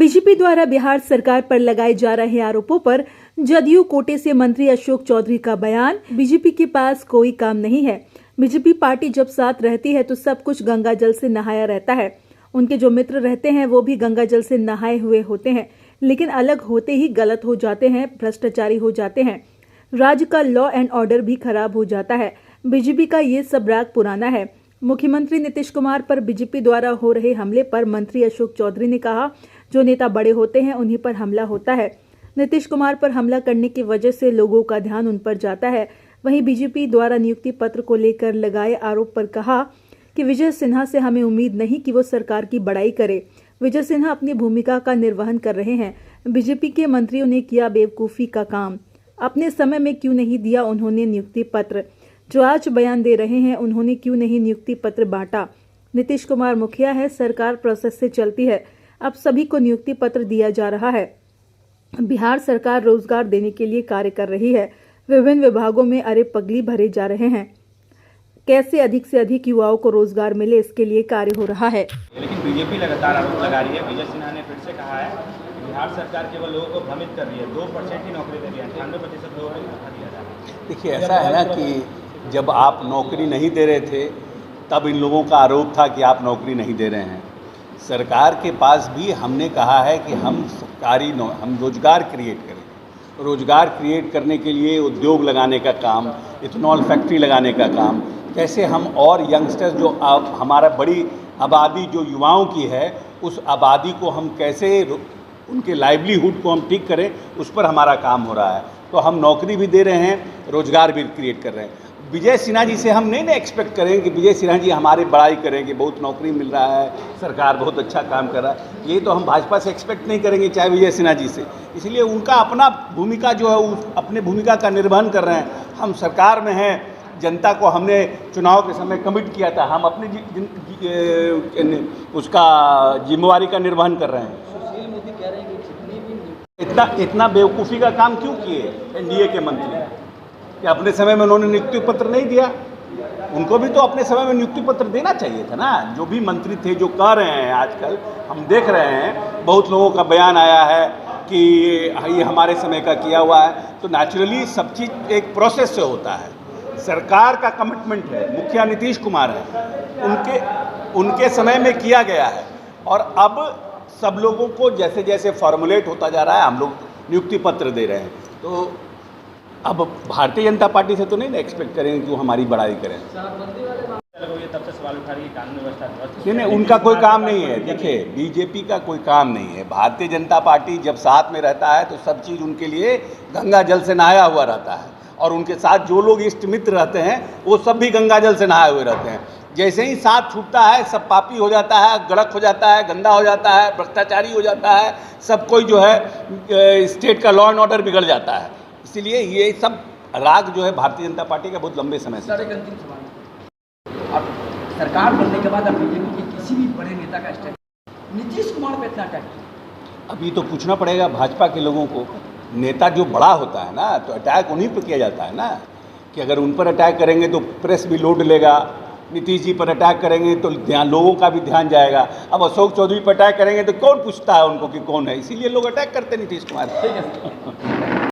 BJP द्वारा बिहार सरकार पर लगाए जा रहे आरोपों पर जदयू कोटे से मंत्री अशोक चौधरी का बयान। बीजेपी के पास कोई काम नहीं है। बीजेपी पार्टी जब साथ रहती है तो सब कुछ गंगा जल से नहाया रहता है। उनके जो मित्र रहते हैं वो भी गंगा जल से नहाए हुए होते हैं, लेकिन अलग होते ही गलत हो जाते हैं, भ्रष्टाचारी हो जाते हैं, राज्य का लॉ एंड ऑर्डर भी खराब हो जाता है। बीजेपी का ये सब राग पुराना है। मुख्यमंत्री नीतीश कुमार पर बीजेपी द्वारा हो रहे हमले पर मंत्री अशोक चौधरी ने कहा, जो नेता बड़े होते हैं उन्हीं पर हमला होता है। नीतीश कुमार पर हमला करने की वजह से लोगों का ध्यान उन पर जाता है। वहीं बीजेपी द्वारा नियुक्ति पत्र को लेकर लगाए आरोप पर कहा कि विजय सिन्हा से हमें उम्मीद नहीं कि वो सरकार की बड़ाई करे। विजय सिन्हा अपनी भूमिका का निर्वहन कर रहे हैं। बीजेपी के मंत्रियों ने किया बेवकूफ़ी का काम। अपने समय में क्यों नहीं दिया उन्होंने नियुक्ति पत्र? जो आज बयान दे रहे हैं उन्होंने क्यों नहीं नियुक्ति पत्र बांटा? नीतीश कुमार मुखिया है, सरकार प्रोसेस से चलती है। अब सभी को नियुक्ति पत्र दिया जा रहा है। बिहार सरकार रोजगार देने के लिए कार्य कर रही है। विभिन्न विभागों में अरे पगली भरे जा रहे हैं। कैसे अधिक से अधिक युवाओं को रोजगार मिले, इसके लिए कार्य हो रहा है। लेकिन बीजेपी लगातार आरोप लगा रही है। विजय सिन्हा ने फिर से कहा है कि बिहार सरकार केवल लोगों को भ्रमित कर रही है। 2% ही नौकरी दे रही है, 98% लोगों को धोखा दिया जा रहा है। देखिए, ऐसा है ना कि जब आप नौकरी नहीं दे रहे थे तब इन लोगों का आरोप था कि आप नौकरी नहीं दे रहे हैं। सरकार के पास भी हमने कहा है कि हम रोजगार क्रिएट करें। रोजगार क्रिएट करने के लिए उद्योग लगाने का काम, इथेनॉल फैक्ट्री लगाने का काम, कैसे हम और यंगस्टर्स जो हमारा बड़ी आबादी जो युवाओं की है, उस आबादी को हम कैसे उनके लाइवलीहुड को हम ठीक करें, उस पर हमारा काम हो रहा है। तो हम नौकरी भी दे रहे हैं, रोजगार भी क्रिएट कर रहे हैं। विजय सिन्हा जी से हम नहीं एक्सपेक्ट करें कि विजय सिन्हा जी हमारी बड़ाई करें कि बहुत नौकरी मिल रहा है, सरकार बहुत अच्छा काम कर रहा है। ये तो हम भाजपा से एक्सपेक्ट नहीं करेंगे, चाहे विजय सिन्हा जी से। इसलिए उनका अपना भूमिका जो है, अपने भूमिका का निर्वहन कर रहे हैं। हम सरकार में हैं, जनता को हमने चुनाव के समय कमिट किया था, हम अपनी उसका जिम्मेवारी का निर्वहन कर रहे हैं। इतना बेवकूफ़ी का काम क्यों किए एनडीए के मंत्री कि अपने समय में उन्होंने नियुक्ति पत्र नहीं दिया? उनको भी तो अपने समय में नियुक्ति पत्र देना चाहिए था ना। जो भी मंत्री थे जो कह रहे हैं, आजकल हम देख रहे हैं बहुत लोगों का बयान आया है कि ये हमारे समय का किया हुआ है। तो नेचुरली सब चीज़ एक प्रोसेस से होता है। सरकार का कमिटमेंट है, मुखिया नीतीश कुमार है, उनके समय में किया गया है। और अब सब लोगों को जैसे जैसे फॉर्मुलेट होता जा रहा है, हम लोग नियुक्ति पत्र दे रहे हैं। तो अब भारतीय जनता पार्टी से तो नहीं एक्सपेक्ट करेंगे कि वो हमारी बड़ाई करें। तब से सवाल उठा रही है कानून व्यवस्था। नहीं, उनका कोई काम नहीं है। देखिए, बीजेपी का कोई काम नहीं है। भारतीय जनता पार्टी जब साथ में रहता है तो सब चीज़ उनके लिए गंगा जल से नहाया हुआ रहता है। और उनके साथ जो लोग इष्ट मित्र रहते हैं वो सब भी गंगा जल से नहाए हुए रहते हैं। जैसे ही साथ छूटता है सब पापी हो जाता है, गड़क हो जाता है, गंदा हो जाता है, भ्रष्टाचारी हो जाता है, सब कोई जो है स्टेट का लॉ एंड ऑर्डर बिगड़ जाता है। इसलिए ये सब राग जो है भारतीय जनता पार्टी का बहुत लंबे समय से। अब सरकार बनने के बाद अब बीजेपी के किसी भी बड़े नेता का स्टेप नीतीश कुमार पे इतना अटैक, अभी तो पूछना पड़ेगा भाजपा के लोगों को। नेता जो बड़ा होता है ना, तो अटैक उन्हीं पर किया जाता है ना। कि अगर उन पर अटैक करेंगे तो प्रेस भी लोड लेगा, नीतीश जी पर अटैक करेंगे तो लोगों का भी ध्यान जाएगा। अब अशोक चौधरी पर अटैक करेंगे तो कौन पूछता है उनको कि कौन है? इसीलिए लोग अटैक करते हैं नीतीश कुमार।